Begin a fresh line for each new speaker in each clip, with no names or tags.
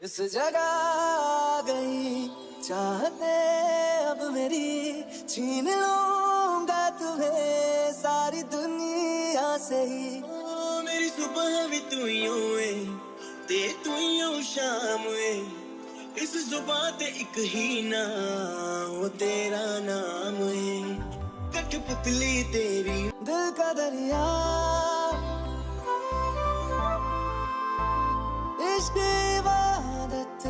इस जगह आ गई चाहते अब मेरी, छीन लूंगा तुम्हें सारी दुनिया से ही।
मेरी सुबह भी तू ही होए ते तू ही हो शाम है, इस जुबान ते एक ही ना वो तेरा नाम है। कठपुतली तेरी
दिल का दरिया, इश्क इबादत,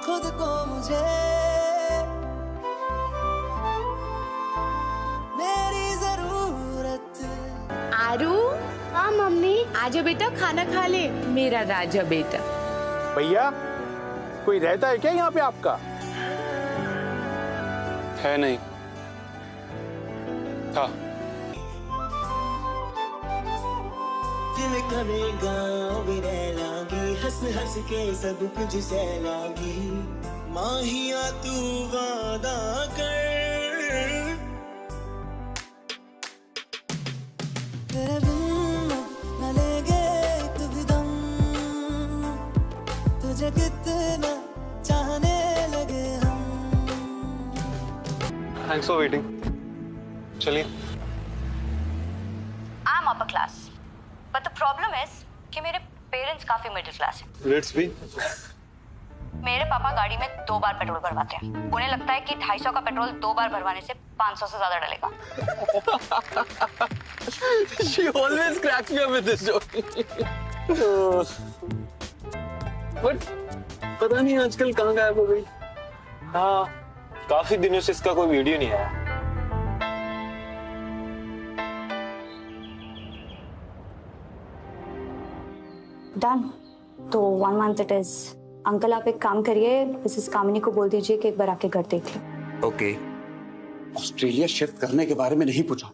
खुद को मुझे मेरी जरूरत।
आरू,
हाँ मम्मी।
आजा बेटा खाना खा ले मेरा राजा बेटा।
भैया कोई रहता है क्या यहाँ पे आपका?
है नहीं था।
जिल करेगा भी रह लागी, हंस हंस के सब कुछ सह लागी। माहिया तू वादा कर,
तेरे बिन न लेंगे एक भी दम, तुझे कितना चाहने लगे हम।
Thanks for waiting. चलिए।
I am upper class but the problem is कि मेरे पेरेंट्स काफी मिडिल क्लास हैं।
Let's be.
मेरे पापा गाड़ी में 2 बार पेट्रोल भरवाते हैं। उन्हें लगता है कि 250 का पेट्रोल 2 बार भरवाने से 500 से ज्यादा डलेगा।
She always cracks me up with this joke. But पता नहीं आजकल कहाँ गायब हो गई। हाँ, काफी दिनों से इसका कोई वीडियो नहीं आया।
डन। तो 1 month इट इज। अंकल आप एक काम करिए, मिसेस कामिनी को बोल दीजिए कि एक बार आके घर देख ले।
ओके।
ऑस्ट्रेलिया शिफ्ट करने के बारे में नहीं पूछा।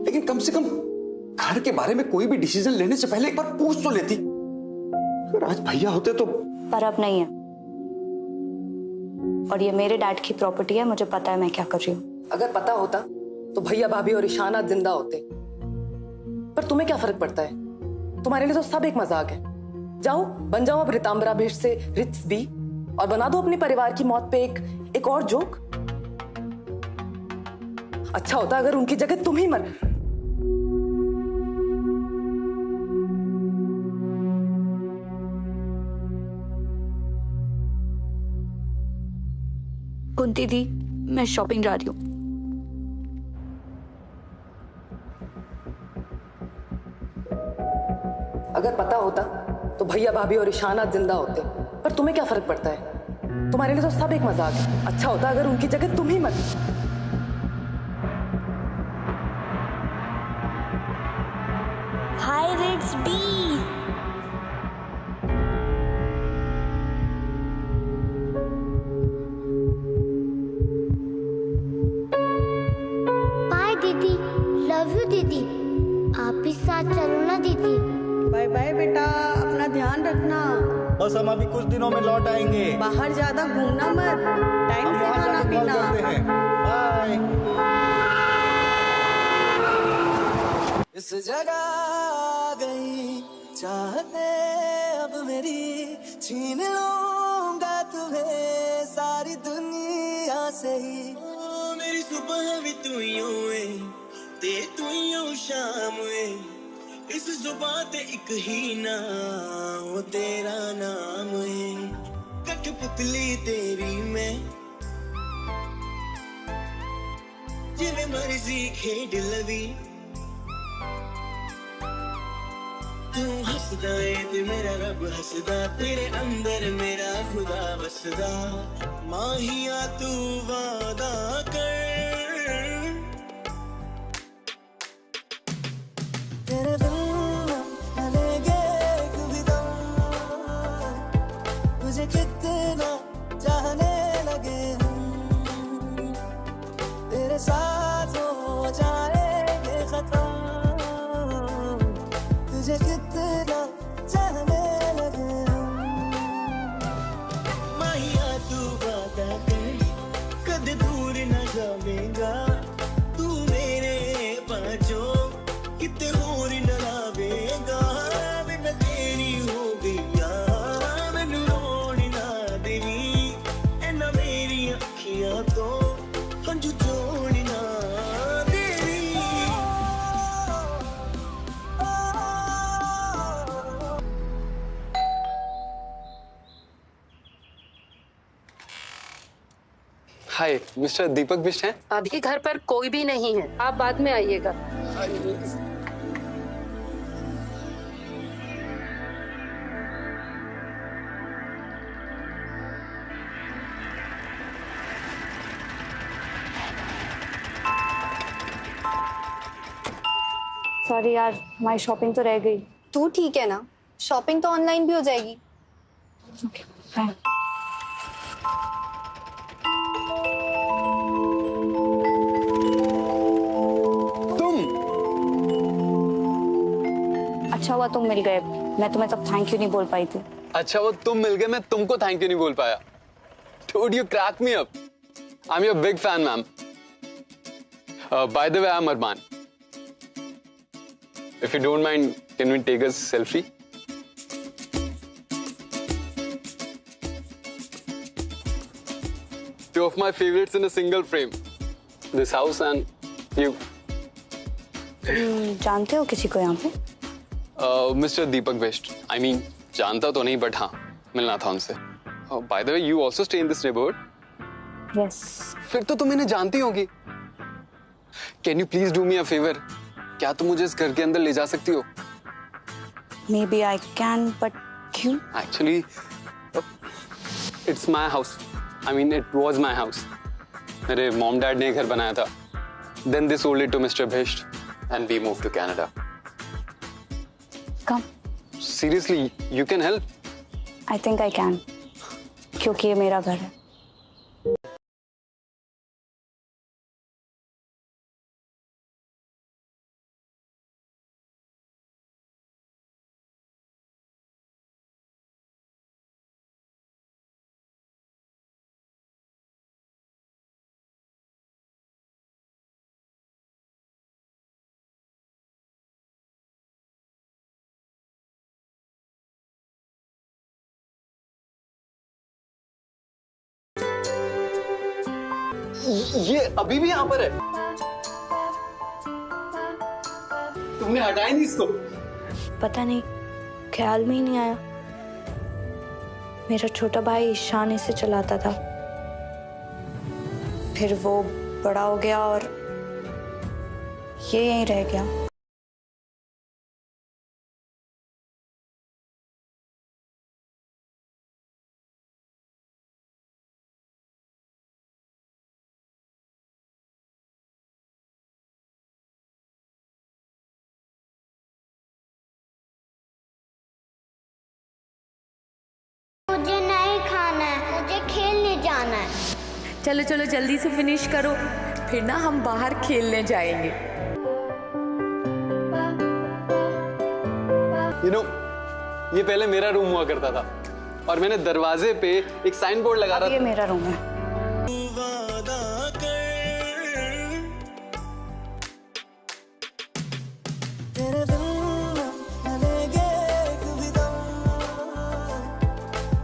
लेकिन कम से कम घर के बारे में कोई भी डिसीजन लेने से पहले एक बार पूछ तो लेती। अगर आज भैया होते तो।
पर अब नहीं है, और ये मेरे डैड की प्रॉपर्टी है, मुझे पता है मैं क्या कर रही हूँ।
अगर पता होता तो भैया भाभी और ईशान आज जिंदा होते। पर तुम्हें क्या फर्क पड़ता है? तुम्हारे लिए तो सब एक मजाक है। जाओ बन जाओ अब रितांबरा भेष से रिट्स बी, और बना दो अपने परिवार की मौत पे एक और जोक। अच्छा होता अगर उनकी जगह तुम ही मर।
कुंती दी, मैं शॉपिंग जा रही हूँ।
अगर पता होता तो भैया भाभी और ईशान आज जिंदा होते। पर तुम्हें क्या फर्क पड़ता है? तुम्हारे लिए तो सब एक मजाक है। अच्छा होता अगर उनकी जगह तुम ही मर।
हाय रिट्स बी। बाय दीदी, लव यू दीदी। आप भी साथ चलो ना दीदी।
बाय बाय बेटा, अपना ध्यान रखना।
बस हम अभी कुछ दिनों में लौट आएंगे।
बाहर ज्यादा घूमना मत, टाइम से खाना पीना।
बाय।
इस जगह आ गई चाहते अब मेरी, छीन लूंगा तुम्हें सारी दुनिया से ही।
मेरी सुबह भी तू ही होए ते तू ही हो शाम है, इस जुबान ते एक ही ना वो तेरा नाम है। कठपुतली तेरी मैं, जिਵੇਂ मर्जी खेड लवी। तू हंसदा है ते मेरा रब हंसदा, तेरे अंदर मेरा खुदा बसदा। माहिया तू वादा कर,
तेरे बिन न लेंगे एक भी दम, तुझे कितना चाहने लगे हम। तेरे साथ हो जाएंगे खत्म, तुझे कितना चाहने लगे हम।
माहिया तू वादा कर, कद दूर न जावेगा।
हाय, मिस्टर दीपक बिष्ट हैं?
अभी घर पर कोई भी नहीं है, आप बाद में आइएगा।
सॉरी यार, हमारी शॉपिंग तो रह गई।
तू ठीक है ना? शॉपिंग तो ऑनलाइन भी हो जाएगी।
Okay, bye. अच्छा हुआ तुम मिल गए, मैं तुम्हें तब थैंक यू नहीं बोल पाई थी।
अच्छा वो तुम मिल गए, मैं तुमको थैंक यू नहीं बोल पाया। Dude, you crack me up. I'm your big fan, ma'am. By the way, I'm Arman. If you don't mind, can we take a selfie? Two of my favorites in a single frame. This house and you.
जानते हो किसी को यहाँ पे?
Mr. Deepak Biष्t. I mean, जानता तो नहीं, but हाँ, मिलना था उनसे. By the way, you also stay in this neighborhood?
Yes.
फिर तो तुम इन्हें जानती होगी. Can you please do me a favor? क्या तुम मुझे इस घर के अंदर ले जा सकती हो?
Maybe I can, but क्यों?
Actually, it's my house. I mean, it was my house. मेरे mom dad ने घर बनाया था. Then they sold it to Mr. Biष्t, and we moved to Canada.
Come.
Seriously, you can help?
I think I can. क्योंकि ये मेरा घर है।
ये अभी भी यहाँ पर है? तुमने हटाया नहीं इसको?
पता नहीं, ख्याल में ही नहीं आया। मेरा छोटा भाई ईशान इसे चलाता था, फिर वो बड़ा हो गया और ये यहीं रह गया।
मुझे नहीं खाना है, मुझे खेलने जाना है।
चलो चलो जल्दी से फिनिश करो, फिर ना हम बाहर खेलने जाएंगे।
You know, ये पहले मेरा रूम हुआ करता था और मैंने दरवाजे पे एक साइन बोर्ड लगा रहा था।
ये मेरा रूम है।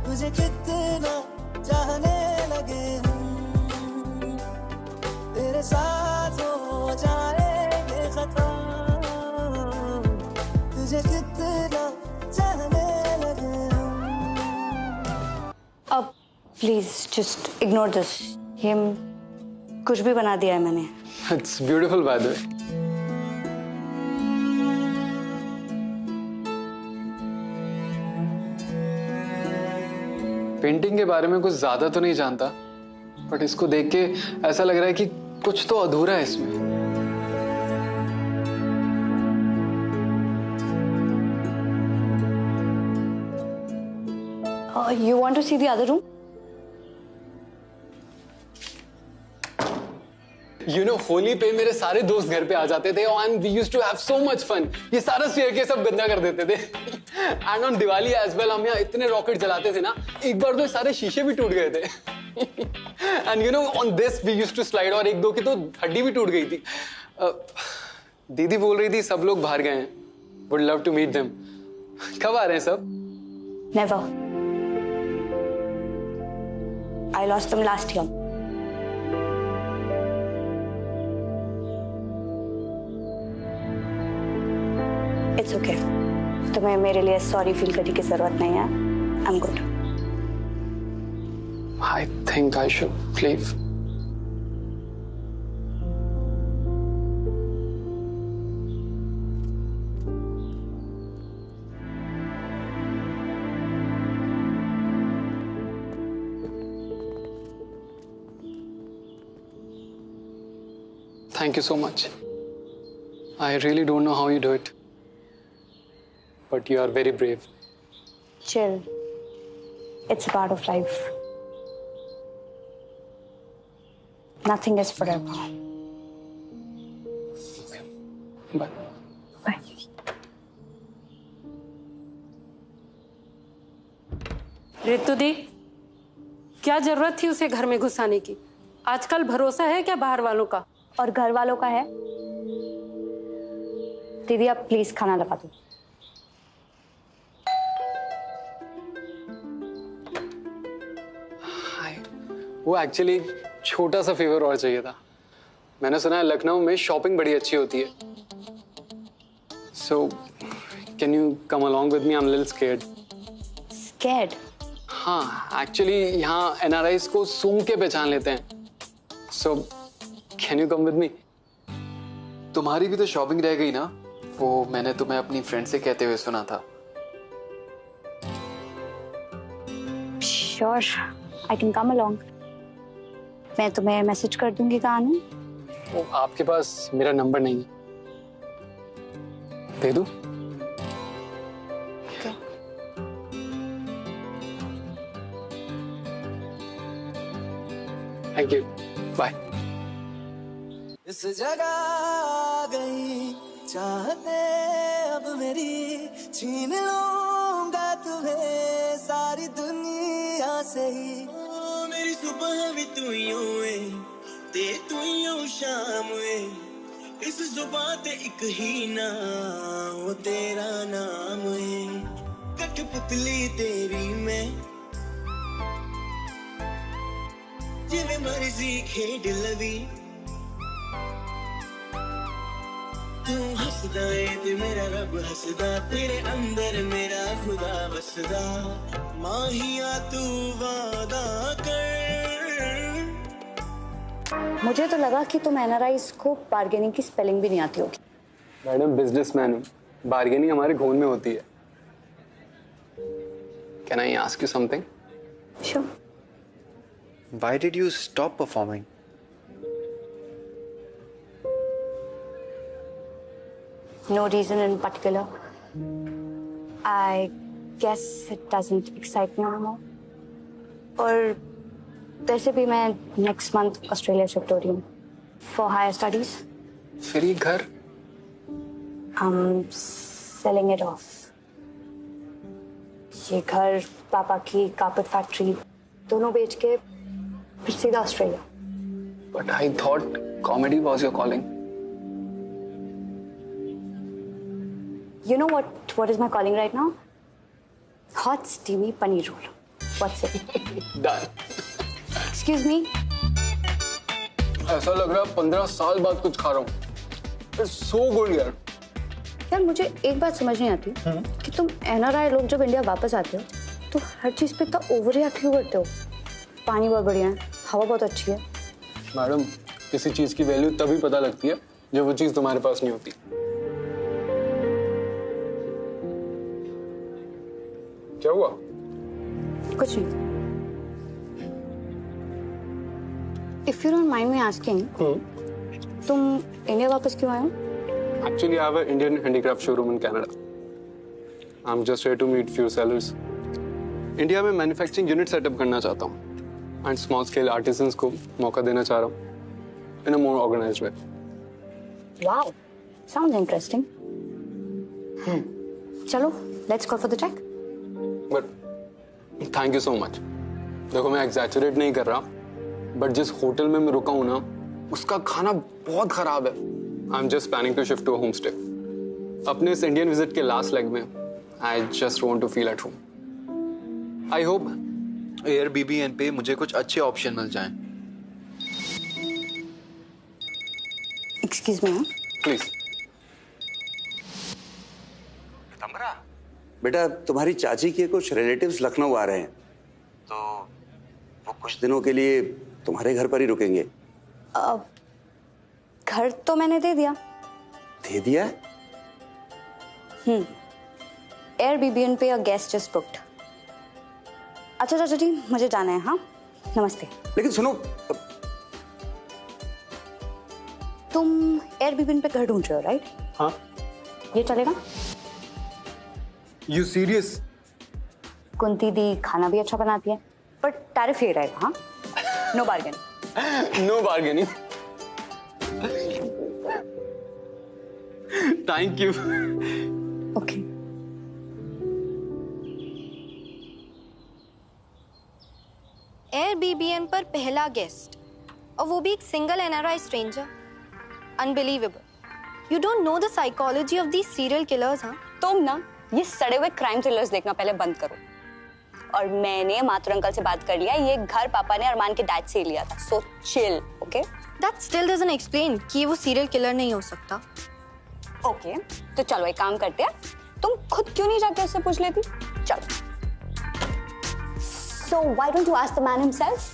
तुझे कितना चाहने लगे हम, तेरे साथ हो जाएंगे खत्म, तुझे कितना चाहने लगे हम।
अब प्लीज जस्ट इग्नोर दिस। ये कुछ भी बना दिया है मैंने।
It's beautiful by the way. Painting के बारे में कुछ ज्यादा तो नहीं जानता, बट इसको देख के ऐसा लग रहा है कि कुछ तो अधूरा है इसमें।
You want to see the other room?
You know, Holi पे मेरे सारे दोस्त घर पे आ जाते थे and we used to have so much fun. ये सारा स्टेयरकेस सब गंदा कर देते थे। And on Diwali as well हम यहाँ इतने रॉकेट जलाते थे ना, एक बार तो सारे शीशे भी टूट गए थे। And you know, on this we used to slide और एक दो की तो हड्डी भी टूट गई थी। दीदी बोल रही थी सब लोग बाहर गए हैं। Would love to meet them. कब आ रहे हैं सब?
Never. I lost them last year. It's okay. तुम्हें मेरे लिए सॉरी फील करने की जरूरत नहीं है। I'm good.
I think I should leave. Thank you so much. I really don't know how you do it. But you are very brave.
Chill. It's a part of life. Nothing is forever.
Bye.
Bye.
Ritu दी, क्या जरूरत थी उसे घर में घुसाने की? आजकल भरोसा है क्या बाहर वालों का?
और घर वालों का है? दीदी आप प्लीज खाना लगा दो।
वो एक्चुअली छोटा सा फेवर और चाहिए था। मैंने सुना है लखनऊ में शॉपिंग बड़ी अच्छी होती है। So, can you come along with me? I'm a little scared.
Scared?
हाँ, एक्चुअली यहाँ NRIs को सूंघ के पहचान लेते हैं। So, can you come with me?
तुम्हारी भी तो शॉपिंग रह गई ना? वो मैंने तुम्हें अपनी फ्रेंड से कहते हुए सुना था।
Sure, I can come along. मैं तुम्हें मैसेज कर दूंगी कहाँ हूँ।
वो आपके पास मेरा नंबर नहीं है, दे दूँ?
Okay.
Thank you. Bye.
इस जगह आ गई चाहते अब मेरी, छीन लूंगा तुम्हें सारी दुनिया से ही।
मेरी सुबह भी तू यूं है, ते तू यूं शाम है, इस जुबान ते एक ही ना वो तेरा नाम है। कठपुतली तेरी मैं, जिवें मर्जी खेड लवी, तू हसदा है ते मेरा रब हसदा, तेरे अंदर मेरा खुदा बसदा, माहिया तू वादा कर।
मुझे तो लगा कि तुम NRIs को बार्गेनिंग की स्पेलिंग भी नहीं आती होगी।
मैडम बिजनेसमैन हूँ, बार्गेनिंग हमारे खून में होती है। Can I ask you something?
Sure.
Why did you stop performing?
No reason in particular. I guess it doesn't excite me anymore. और वैसे भी मैं next month ऑस्ट्रेलिया शिफ्ट हो रही हूँ for higher studies.
फिर ये घर?
I'm selling it off. ये घर, पापा की कारपेट फैक्ट्री दोनों बेच के फिर सीधा Australia.
But I thought comedy was your calling.
You know what is my calling right now? Hot steamy paneer roll. What's it?
Done.
Excuse me.
ऐसा लग रहा है 15 साल बाद कुछ खा रहा हूँ। It's so good यार।
यार मुझे एक बात समझ नहीं आती कि तुम NRI लोग जब इंडिया वापस आते हो तो हर चीज पे इतना ओवर रिएक्ट क्यों करते हो? पानी बहुत बढ़िया है, हवा बहुत अच्छी है।
मैडम किसी चीज की वैल्यू तभी पता लगती है जब वो चीज तुम्हारे पास नहीं होती। क्या हुआ?
कुछ नहीं। If you don't mind me asking, तुम इंडिया वापस क्यों आए हो?
Actually, I have an Indian handicraft showroom in Canada. I'm just here to meet few sellers. India में मैन्युफैक्चरिंग यूनिट सेटअप करना चाहता हूँ एंड स्मॉल स्केल आर्टिसंस को मौका देना चाह रहा हूँ इन अ मोर ऑर्गेनाइज्ड वे।
Wow, sounds interesting. चलो, let's go for the check.
But thank you so much. देखो मैं एग्जैचुरेट नहीं कर रहा, बट जिस होटल में मैं रुका हूँ ना उसका खाना बहुत खराब है। I am just planning to shift to home stay. अपने इस इंडियन विजिट के लास्ट लेग में I just want to feel at home. I hope
Airbnb पे मुझे कुछ अच्छे ऑप्शन मिल जाएं।
Excuse me.
प्लीज।
बेटा तुम्हारी चाची के कुछ रिलेटिव्स लखनऊ आ रहे हैं, तो वो कुछ दिनों के लिए तुम्हारे घर पर ही रुकेंगे।
घर तो मैंने दे दिया।
दे दिया?
Airbnb पे a guest just booked. अच्छा चाचा जी मुझे जाना है। हाँ नमस्ते।
लेकिन सुनो,
तुम एयरबीबी पे घर ढूंढ रहे हो, राइट?
हाँ।
ये चलेगा?
You serious?
कुंती दी खाना भी अच्छा बनाती है, बट टैरिफ ये रहेगा, हाँ? No bargaining.
No bargaining. Thank you.
Okay.
Airbnb पर पहला गेस्ट, और वो भी एक single NRI stranger. Unbelievable. You don't know the psychology of these serial killers. हाँ,
तुम ना ये सड़े हुए क्राइम थ्रिलर्स देखना पहले बंद करो। और मैंने माथुर अंकल से बात कर लिया, ये घर पापा ने अरमान के डैड से लिया था, so chill, okay?
That still doesn't explain कि वो सीरियल किलर नहीं हो सकता।
ओके, तो चलो एक काम करते हैं, तुम खुद क्यों नहीं जाके उससे पूछ लेती? चलो। So why don't you ask the man himself?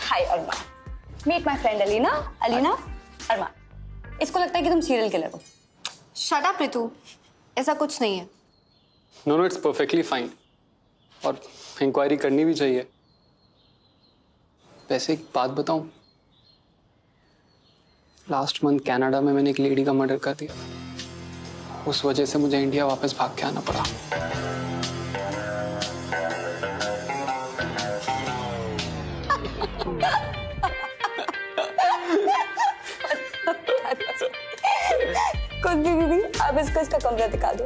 Hi Arman. Meet my friend Alina. Alina, Arman. इसको लगता है कि तुम सीरियल किलर हो।
Shut up रितु, ऐसा कुछ नहीं है।
No, it's perfectly fine. और इंक्वायरी करनी भी चाहिए। वैसे एक बात बताऊं, लास्ट मंथ कनाडा में मैंने एक लेडी का मर्डर कर दिया। उस वजह से मुझे इंडिया वापस भाग के आना पड़ा।
कुछ भी दीदी, आप इसको इसका कमरा दिखा दो।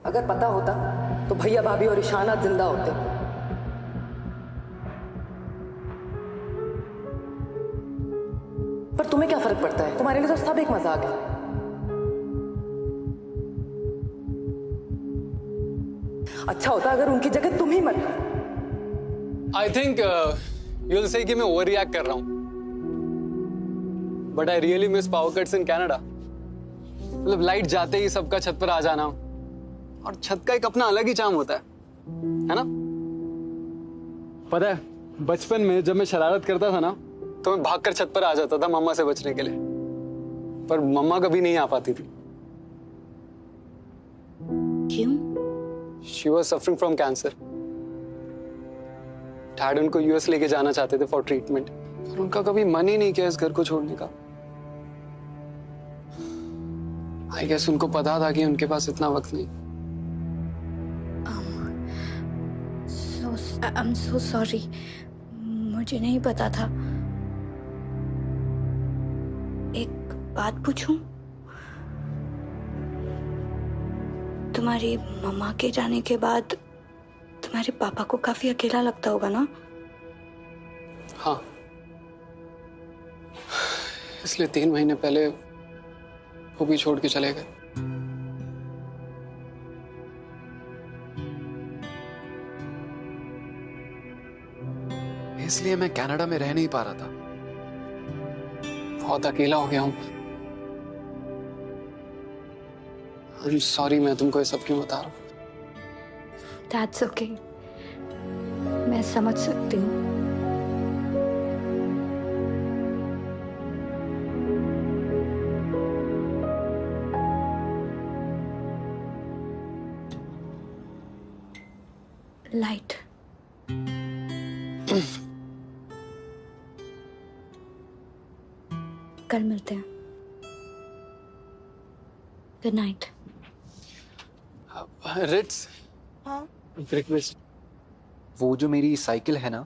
अगर पता होता तो भैया भाभी और ईशाना जिंदा होते। पर तुम्हें क्या फर्क पड़ता है? तुम्हारे लिए तो सब एक मजाक है। अच्छा होता अगर उनकी जगह तुम ही मरते।
आई थिंक यूल से कि मैं ओवर रिएक्ट कर रहा हूं, but I really miss power cuts in Canada. मतलब लाइट जाते ही सबका छत पर आ जाना, और छत का एक अपना अलग ही चार्म होता है ना? पता है, बचपन में जब मैं शरारत करता था ना, तो मैं भागकर छत पर आ जाता था मम्मा से बचने के लिए, पर मम्मा कभी नहीं आ पाती थी।
क्यों?
She was suffering from cancer. Dad उनको यूएस लेके जाना चाहते थे फॉर ट्रीटमेंट, और उनका कभी मन ही नहीं किया इस घर को छोड़ने का। आई गेस उनको पता था कि उनके पास इतना वक्त नहीं।
I'm so sorry. मुझे नहीं पता था। एक बात पूछूं? तुम्हारी मम्मा के जाने के बाद तुम्हारे पापा को काफी अकेला लगता होगा ना?
हाँ, इसलिए 3 महीने पहले वो भी छोड़ के चले गए।
इसलिए मैं कनाडा में रह नहीं पा रहा था।
बहुत अकेला हो गया हूं। आई एम सॉरी, मैं तुमको ये सब क्यों बता रहा हूं।
That's okay. मैं समझ सकती हूँ। लाइट। कल मिलते हैं। Good night.
रिट्स,
हाँ
रिक्वेस्ट,
वो जो मेरी साइकिल है ना,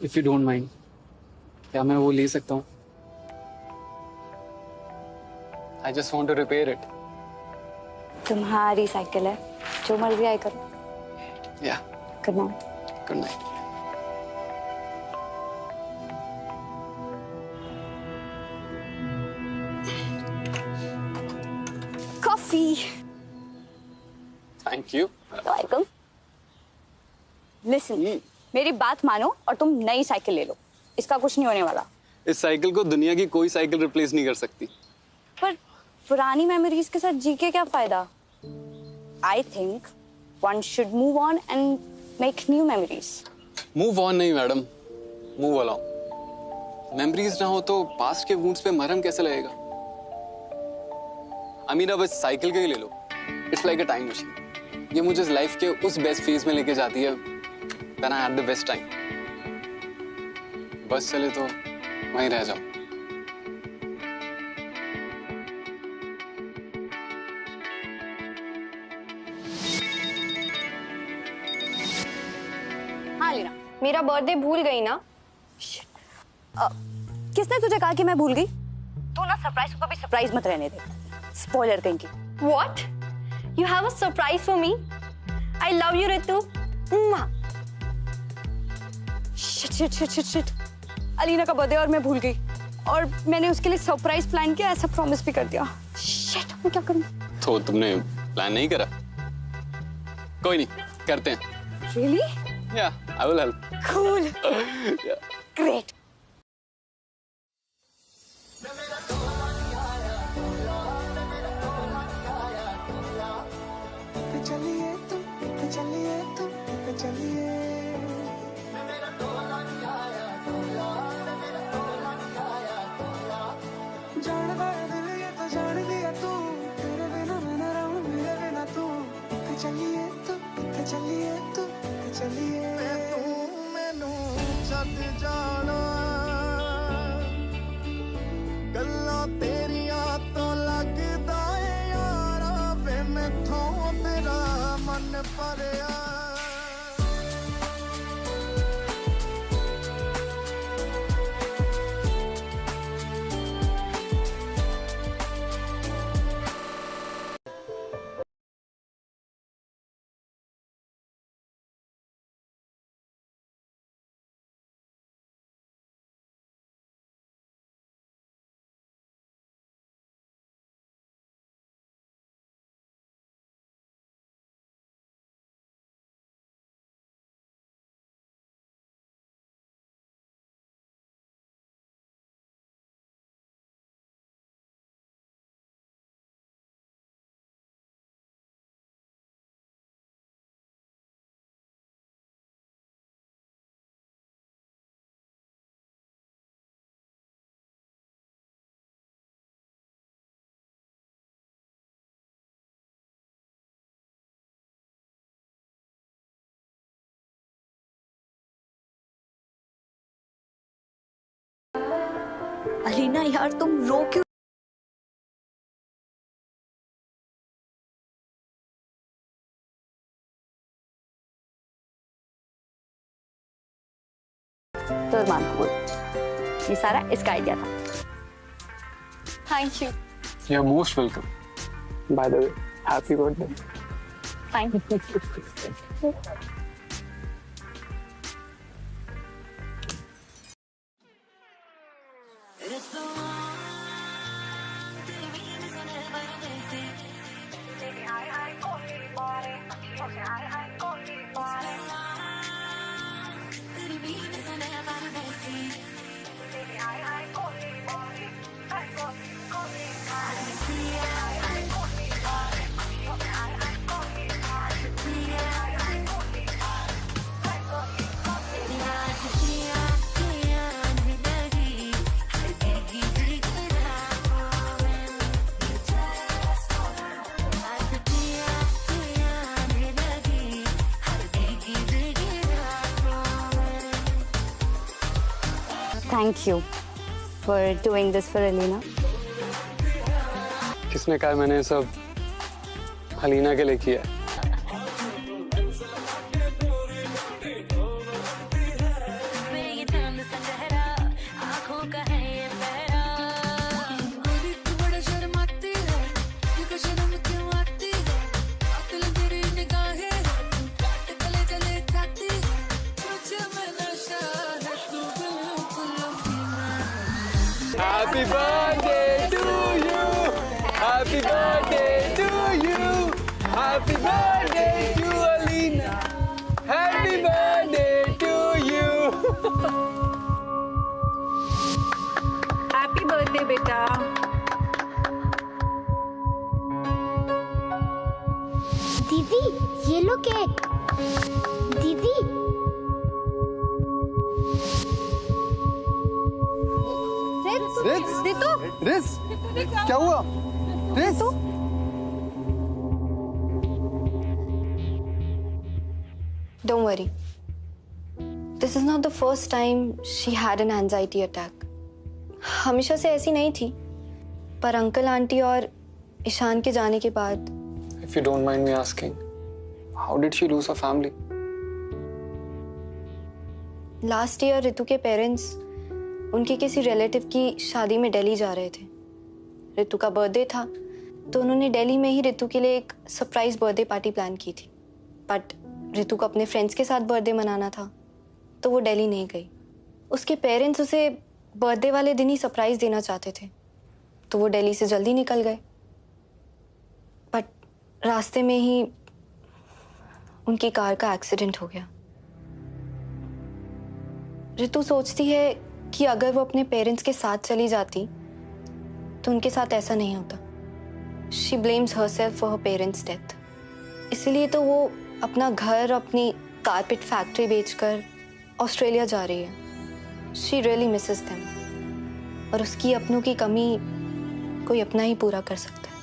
इफ यू डोंट माइंड, क्या मैं वो ले सकता हूँ? I just want to repair it.
तुम्हारी साइकिल है, जो मर्जी आई करो।
या
good night.
Good night.
Coffee.
Thank you.
Welcome. Listen, मेरी बात मानो और तुम नई साइकिल ले लो, इसका कुछ नहीं होने वाला।
इस साइकिल को दुनिया की कोई साइकिल रिप्लेस नहीं कर सकती।
पर पुरानी मेमोरीज के साथ जी के क्या फायदा? I think one should move on and make new memories.
Move on नहीं मैडम, मूव अलोंग। मेमोरीज ना हो तो पास्ट के वुंड्स पे मरहम कैसे लगेगा? अमीना, बस साइकिल के ही ले लो। It's like a time machine. ये मुझे लाइफ के उस बेस्ट फेज में लेके जाती है when I had the best time. बस चले तो वहीं रह जाओ।
हाँ लीना, मेरा बर्थडे भूल गई ना? किसने तुझे कहा कि मैं भूल गई? तू ना सरप्राइज को कभी सरप्राइज मत रहने दे। स्पॉइलर कहीं की। What? You have a surprise for me? I love you, Ritu. Shit. Alina का बर्थडे और मैं भूल गई, और मैंने उसके लिए सरप्राइज प्लान किया, ऐसा प्रॉमिस भी कर दिया। Shit, मैं क्या करूं?
तो तुमने प्लान नहीं करा? कोई नहीं, करते हैं।
Really?
Yeah, I will help.
Cool.
Yeah.
Great.
ਗੱਲਾਂ ਤੇਰੀਆਂ ਤੋਂ ਲੱਗਦਾ ਏ ਯਾਰਾ ਵੇ ਮੈਥੋਂ ਤੇਰਾ ਮਨ ਭਰਿਆ अलीना यार, तुम रो क्यों? तो मान ये सारा इसका आइडिया था। Thank you.
You're most welcome. By the way, happy birthday.
Thank you. Thank you for doing this for Alina.
किसने कहा मैंने सब हलीना के लिए किया है। Happy birthday to you. Happy birthday to you. Happy birthday to Alina. Happy birthday to you.
Happy birthday बेटा।
दीदी ये लो केक। दीदी
रिस क्या हुआ? रिस
Don't worry. This is not the first time she had an anxiety attack. हमेशा से ऐसी नहीं थी, पर अंकल आंटी और ईशान के जाने के बाद।
If you don't mind me asking, how did she lose her family?
Last year Ritu के पेरेंट्स उनके किसी रिलेटिव की शादी में दिल्ली जा रहे थे। रितु का बर्थडे था, तो उन्होंने दिल्ली में ही रितु के लिए एक सरप्राइज बर्थडे पार्टी प्लान की थी। बट रितु को अपने फ्रेंड्स के साथ बर्थडे मनाना था, तो वो दिल्ली नहीं गई। उसके पेरेंट्स उसे बर्थडे वाले दिन ही सरप्राइज देना चाहते थे, तो वो दिल्ली से जल्दी निकल गए। बट रास्ते में ही उनकी कार का एक्सीडेंट हो गया। रितु सोचती है कि अगर वो अपने पेरेंट्स के साथ चली जाती तो उनके साथ ऐसा नहीं होता। She blames herself for her parents death. इसीलिए तो वो अपना घर, अपनी कारपेट फैक्ट्री बेचकर ऑस्ट्रेलिया जा रही है। शी रियली मिसेस देम, और उसकी अपनों की कमी कोई अपना ही पूरा कर सकता है।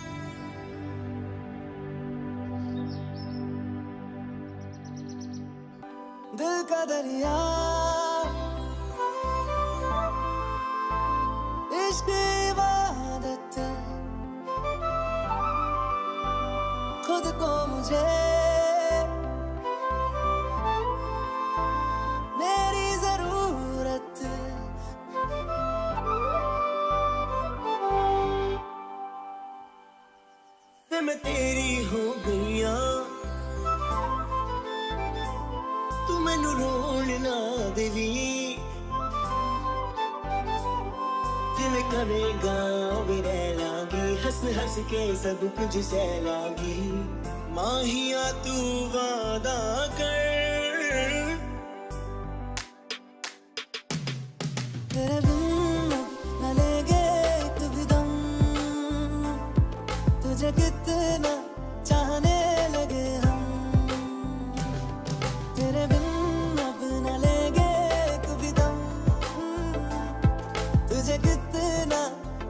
दिल का दरिया इश्क इबादत, खुद को मुझे मेरी जरूरत।
मैं तेरी हो गईया, तू मैनू रोण ना देवी। जिवें करेगा भी रह लागी, हंस हंस के सब कुछ सह लागी। माहिया तू वादा कर,
तेरे बिन न लेंगे एक भी दम, तुझे कितना चाहने लगे हम। तेरे बिन अब न लेंगे एक भी दम, तुझे कितना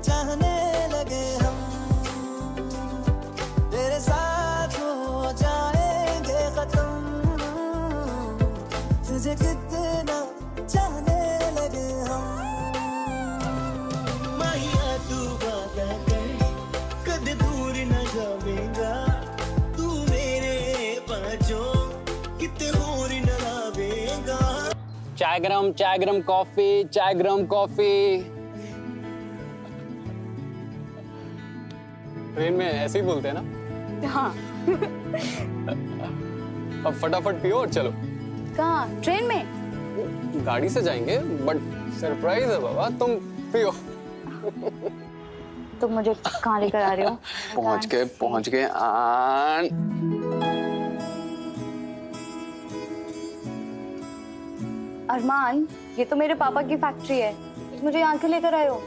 चाहने लगे हम। तेरे साथ हो जाएंगे खत्म, तुझे कितना चाहने लगे हम।
माहिया तू वादा कर, कद दूर न जावेगा। तू मेरे पाँचों किते होर न लावेगा।
चाय गरम कॉफी, चाय गरम कॉफी। ट्रेन में ऐसे ही बोलते हैं ना?
हाँ।
अब फटाफट पियो और चलो।
कहाँ? ट्रेन में?
गाड़ी से जाएंगे, बट सरप्राइज है बाबा, तुम पियो।
तुम मुझे कहाँ लेकर आ रहे हो?
पहुंच गए
अरमान, ये तो मेरे पापा की फैक्ट्री है, मुझे यहाँ क्यों लेकर आए हो?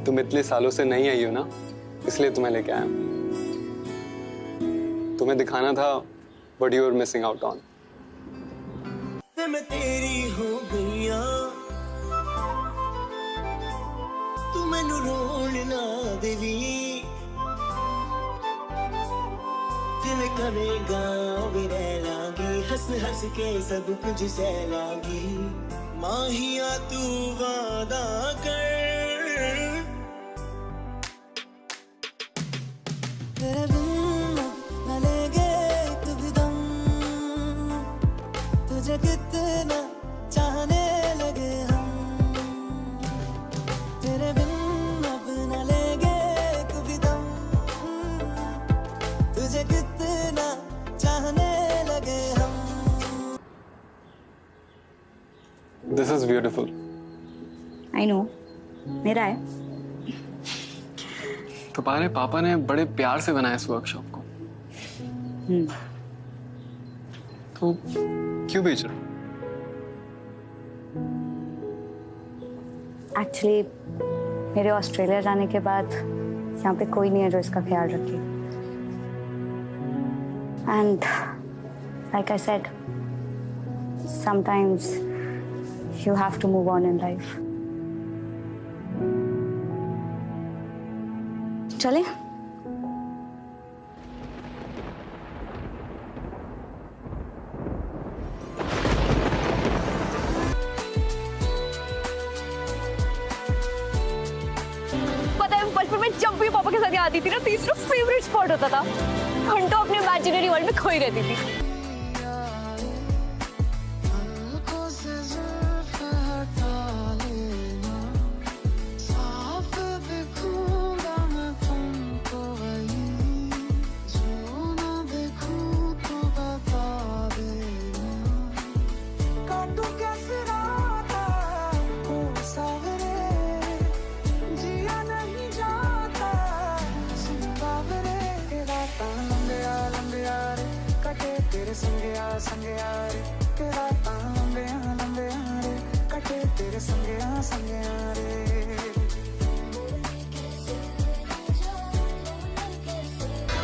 तुम इतने सालों से नहीं आई हो ना, इसलिए तुम्हें लेके आया। तुम्हें दिखाना था what you were missing out on.
मैं तेरी हो गईया, तू मैनू रोण ना देवी। जिवें करेगा भी रह लागी, हंस हंस के सब कुछ सह लागी। माहिया तू वादा कर,
तेरे बिन न
ब्यूटीफुल।
आई नो, मेरा है।
तुम्हारे पापा ने बड़े प्यार से बनाया इस वर्कशॉप को। तो क्यों बेच रहे हो?
एक्चुअली मेरे ऑस्ट्रेलिया जाने के बाद यहाँ पे कोई नहीं है जो इसका ख्याल रखे। And like I said, sometimes you have to move on in life. चले?
पता है बचपन में जब भी पापा के साथ आती थी ना, तीसरा फेवरेट स्पॉट होता था। घंटों अपने इमेजिनरी वर्ल्ड में खोई रहती थी।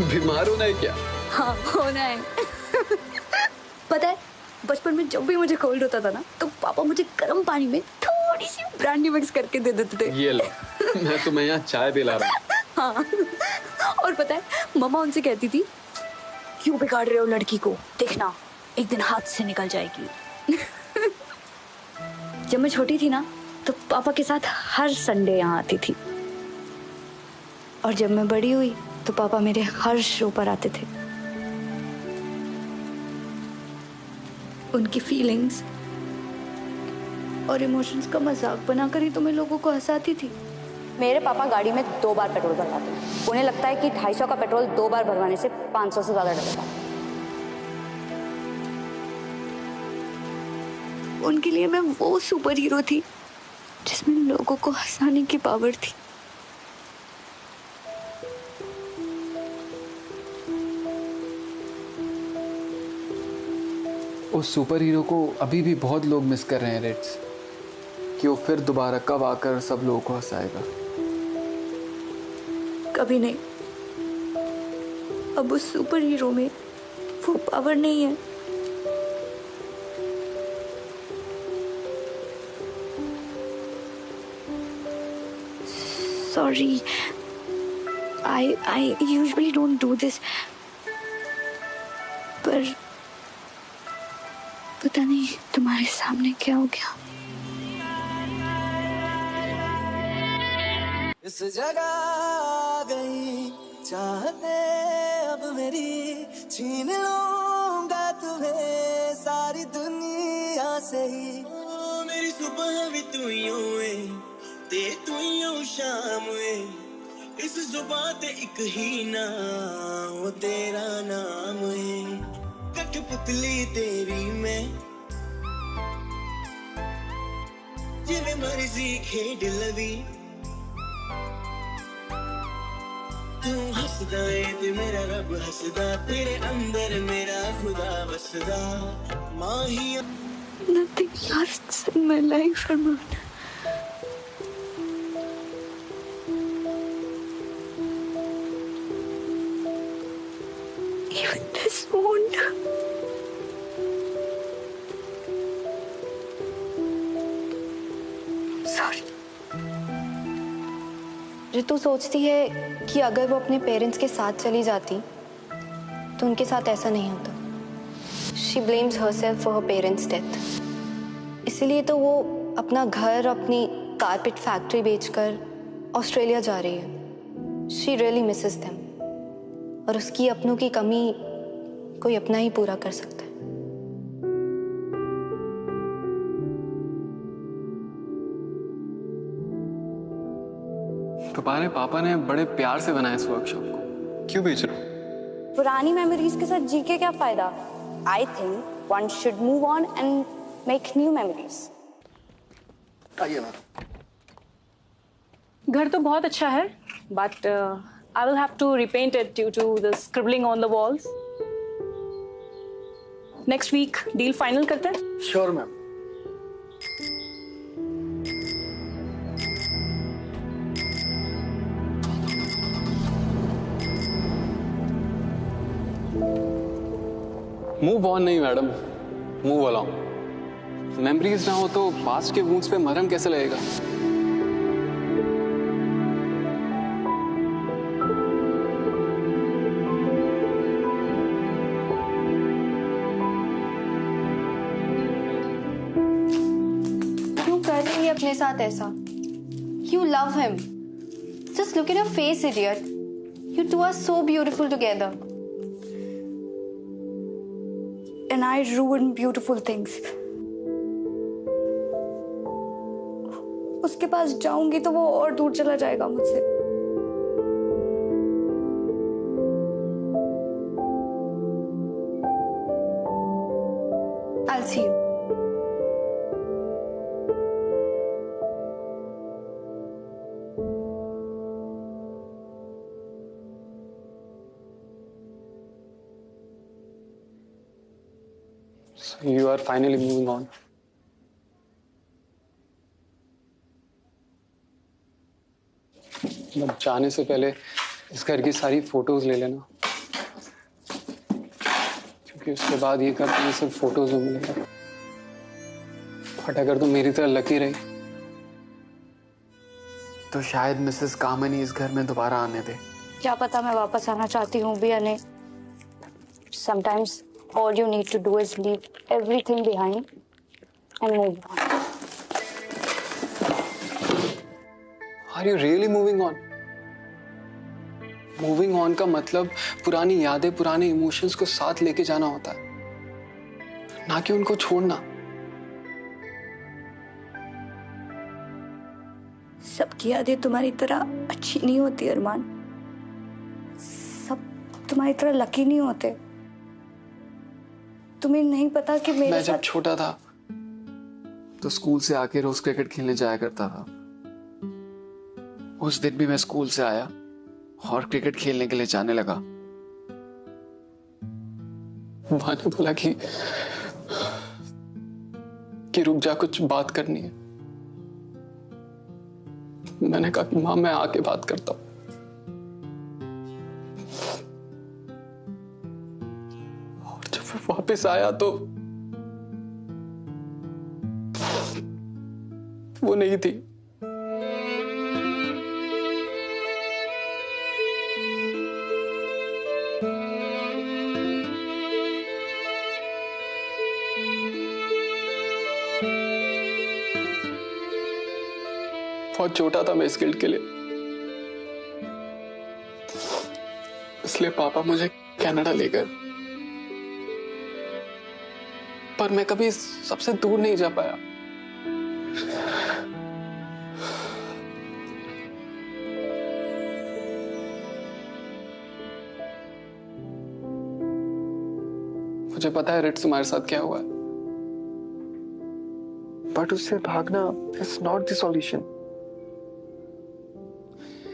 बीमार होना है क्या?
हाँ, होना है। पता है बचपन में जब भी मुझे कोल्ड होता था ना, तो पापा मुझे गर्म पानी में थोड़ी सी ब्रांडी मिक्स करके दे देते थे।
ये लो, मैं तुम्हें यहाँ चाय पिला रहा हूँ।
हाँ, और पता है मम्मा उनसे कहती थी, क्यों बिगाड़ रहे हो लड़की को, देखना एक दिन हाथ से निकल जाएगी। जब मैं छोटी थी ना, तो पापा के साथ हर संडे यहाँ आती थी। और जब मैं बड़ी हुई तो पापा मेरे हर शो पर आते थे। उनकी फीलिंग्स और इमोशंस का मजाक बनाकर ही तो मैं लोगों को हंसाती थी।
मेरे पापा गाड़ी में 2 बार पेट्रोल भरवाते हैं। उन्हें लगता है कि 250 का पेट्रोल 2 बार भरवाने से 500 से ज्यादा डलेगा।
उनके लिए मैं वो सुपर हीरो थी जिसमें लोगों को हंसाने की पावर थी।
उस सुपर हीरो को अभी भी बहुत लोग मिस कर रहे हैं रिट्स, कि वो फिर दोबारा कब आकर सब लोगों को हंसाएगा।
कभी नहीं। अब उस सुपर हीरो में वो पावर नहीं है। Sorry, I usually don't do this, पर पता नहीं तुम्हारे सामने क्या हो गया।
इस जगह आ गई चाहते अब मेरी, छीन लूंगा तुम्हें सारी दुनिया से ही।
मेरी सुबह भी तू ही होए ते तू ही हो शाम वे, इस जुबान ते एक ही ना वो तेरा नाम है। कठपुतली तेरी मैं जिवें मर्जी खेड लवी, तू हसदा है ते मेरा रब हसदा, तेरे अंदर मेरा खुदा बसदा। माहिया
Nothing lasts in my life, Arman. Even this won't. Sorry.
Ritu सोचती है कि अगर वो अपने पेरेंट्स के साथ चली जाती तो उनके साथ ऐसा नहीं होता। She blames herself for her parents' death. इसीलिए तो वो अपना घर, अपनी कारपेट फैक्ट्री बेचकर ऑस्ट्रेलिया जा रही है। She really misses them. और उसकी अपनों की कमी कोई अपना ही पूरा कर सकता है।
तुम्हारे पापा ने बड़े प्यार से बनाया इस वर्कशॉप को, क्यों बेच रहे हो?
पुरानी मेमोरीज के साथ जी के क्या फायदा? I think one should move on and make new memories.
आइए मैम।
घर तो बहुत अच्छा है, but I will have to repaint it due to the scribbling on the walls. Next week deal final करते हैं।
Sure ma'am.
मूव ऑन नहीं madam, move along. Memories ना हो तो पास्ट के वुंड्स पे मरहम कैसे लगेगा?
क्यों कर रही है अपने साथ ऐसा? You love him. Just look at your face, idiot. You two are so beautiful together. And I ruin beautiful things. उसके पास जाऊंगी तो वो और दूर चला जाएगा मुझसे। I'll see you.
So you are finally moving on. अब जाने से पहले इस घर की सारी फोटोज ले लेना, क्योंकि उसके बाद ये घर तुम्हें सिर्फ फोटोज में मिलेगा। बट अगर तुम मेरी तरह लकी रही
तो शायद मिसेस कामनी इस घर में दोबारा आने दे।
क्या पता मैं वापस आना चाहती हूँ भी या नहीं। Sometimes all you need to do is leave everything behind and move on.
Are you really moving on? Moving on का मतलब पुरानी यादें, पुराने इमोशंस को साथ लेके जाना होता है, ना कि उनको छोड़ना।
सबकी यादें तुम्हारी तरह अच्छी नहीं होती अरमान। सब तुम्हारी तरह लकी नहीं होते। तुम्हें नहीं पता कि
मैं जब छोटा था
तो स्कूल से आके रोज क्रिकेट खेलने जाया करता था। उस दिन भी मैं स्कूल से आया और क्रिकेट खेलने के लिए जाने लगा।
माँ ने बोला कि रुक जा, कुछ बात करनी है। मैंने कहा कि माँ मैं आके बात करता हूं। और जब मैं वापस आया तो वो नहीं थी। बहुत छोटा था मैं इस गिल्ड के लिए, इसलिए पापा मुझे कनाडा ले गए। पर मैं कभी सबसे दूर नहीं जा पाया। मुझे पता है रिट्स तुम्हारे साथ क्या हुआ है,
बट उससे भागना इज नॉट द सॉल्यूशन।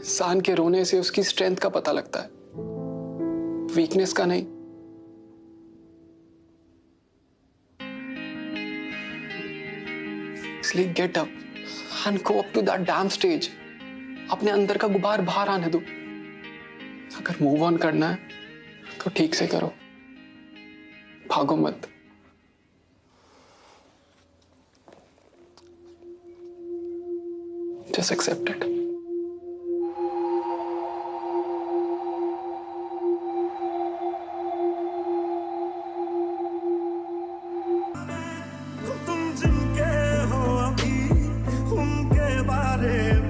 इंसान के रोने से उसकी स्ट्रेंथ का पता लगता है, वीकनेस का नहीं। इसलिए get up and go up to that damn stage. अपने अंदर का गुबार बाहर आने दो। अगर मूव ऑन करना है तो ठीक से करो, भागो मत। Just accept it.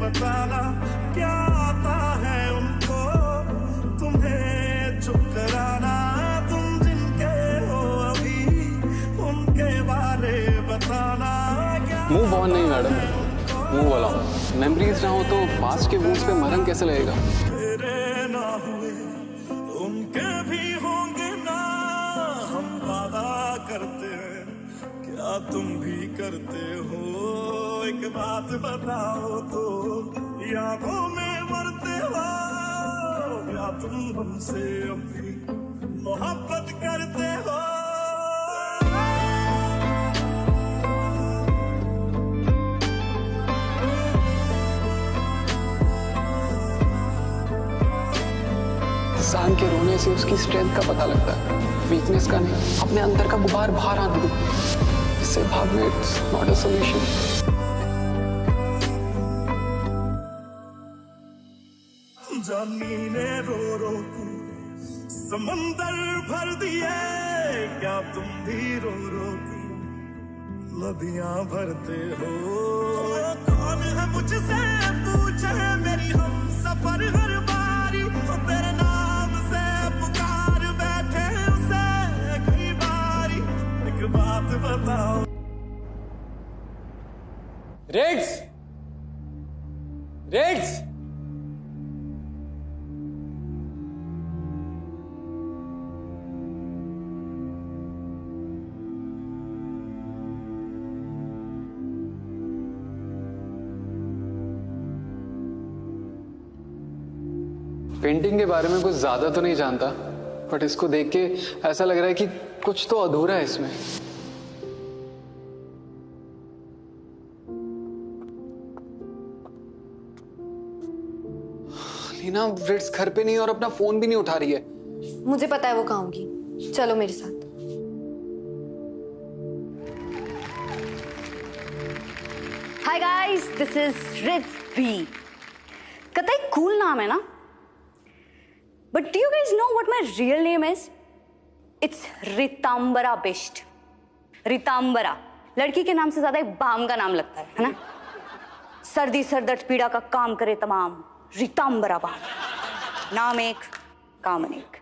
बताना क्या आता है उनको, तुम्हें चुप कराना। तुम जिनके हो अभी उनके बारे बताना।
मूव ऑन नहीं मैडम, मूव अलोंग। मेमोरीज ना हो तो पास्ट के वुंड्स पे मरहम कैसे लगेगा?
तेरे ना हुए उनके भी होंगे ना, हम वादा करते हैं क्या तुम भी करते हो? एक बात बताओ तो, यादों में मरते हो या तुम हमसे अपनी मोहब्बत करते हो?
इंसान के रोने से उसकी स्ट्रेंथ का पता लगता है, वीकनेस का नहीं। अपने अंदर का गुबार बाहर आने दो, इससे भागना इट्स नॉट अ सॉल्यूशन।
जानी ने रो रो के समंदर भर दिए, क्या तुम भी रो रो के नदियां भरते हो? कौन है मुझसे पूछे मेरी हम सफर हर बारी, तो तेरे नाम से पुकार बैठे उसे कई बारी। एक बात बताओ।
रेड्स, रेड्स, पेंटिंग के बारे में कुछ ज्यादा तो नहीं जानता, बट इसको देख के ऐसा लग रहा है कि कुछ तो अधूरा है इसमें। लीना रिट्स घर पे नहीं और अपना फोन भी नहीं उठा रही है।
मुझे पता है वो कहाँ होगी, चलो मेरे साथ।
Hi guys, this is Ritz B. कतई कूल नाम है ना? But do you guys know what my real name is? It's रितांबरा Bisht. रितांबरा लड़की के नाम से ज्यादा एक बाम का नाम लगता है ना? सर्दी सरदर्द पीड़ा का काम करे तमाम, रितांबरा बाम। नाम एक, काम अनेक।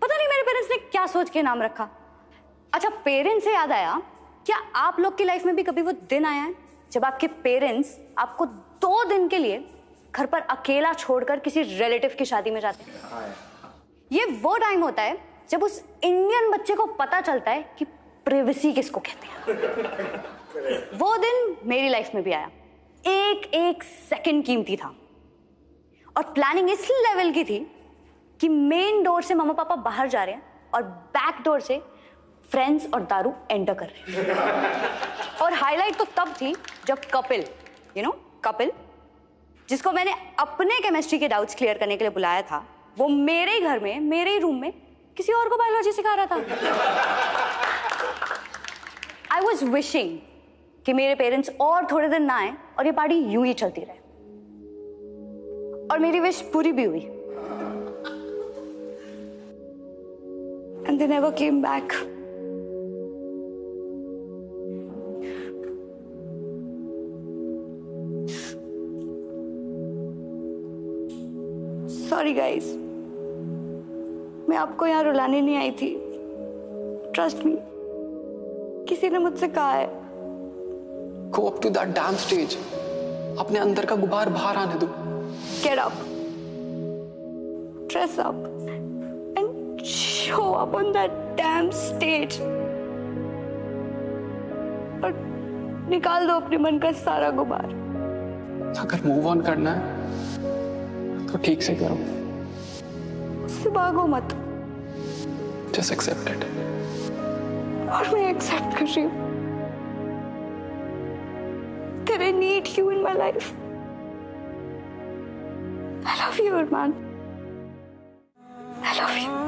पता नहीं मेरे पेरेंट्स ने क्या सोच के नाम रखा। अच्छा, पेरेंट्स से याद आया, क्या आप लोग की लाइफ में भी कभी वो दिन आया है जब आपके पेरेंट्स आपको 2 दिन के लिए घर पर अकेला छोड़कर किसी रिलेटिव की शादी में जाते हैं? ये वो टाइम होता है जब उस इंडियन बच्चे को पता चलता है कि प्राइवेसी किसको कहते हैं। वो दिन मेरी लाइफ में भी आया। एक एक सेकंड कीमती था और प्लानिंग इस लेवल की थी कि मेन डोर से मम्मा पापा बाहर जा रहे हैं और बैक डोर से फ्रेंड्स और दारू एंटर कर रहे हैं। और हाईलाइट तो तब थी जब कपिल, कपिल जिसको मैंने अपने केमिस्ट्री के डाउट्स क्लियर करने के लिए बुलाया था, वो मेरे ही घर में, मेरे ही रूम में किसी और को बायोलॉजी सिखा रहा था। आई वॉज विशिंग कि मेरे पेरेंट्स और थोड़े दिन ना आए और ये पार्टी यूं ही चलती रहे। और मेरी विश पूरी भी हुई। And they never came back. Sorry guys, मैं आपको यहाँ रुलाने नहीं आई थी। ट्रस्ट मी, किसी ने मुझसे कहा है,
Go up to that damn stage. अपने अंदर का गुबार बाहर आने दो।
Get up, dress up, and show up on that damn stage. और निकाल दो अपने मन का सारा गुबार।
अगर मूव ऑन करना है तो ठीक से करो,
उससे भागो मत।
Just accept it.
और मैं एक्सेप्ट कर रही हूँ that I need you in my life. I love you, Arman. I love you.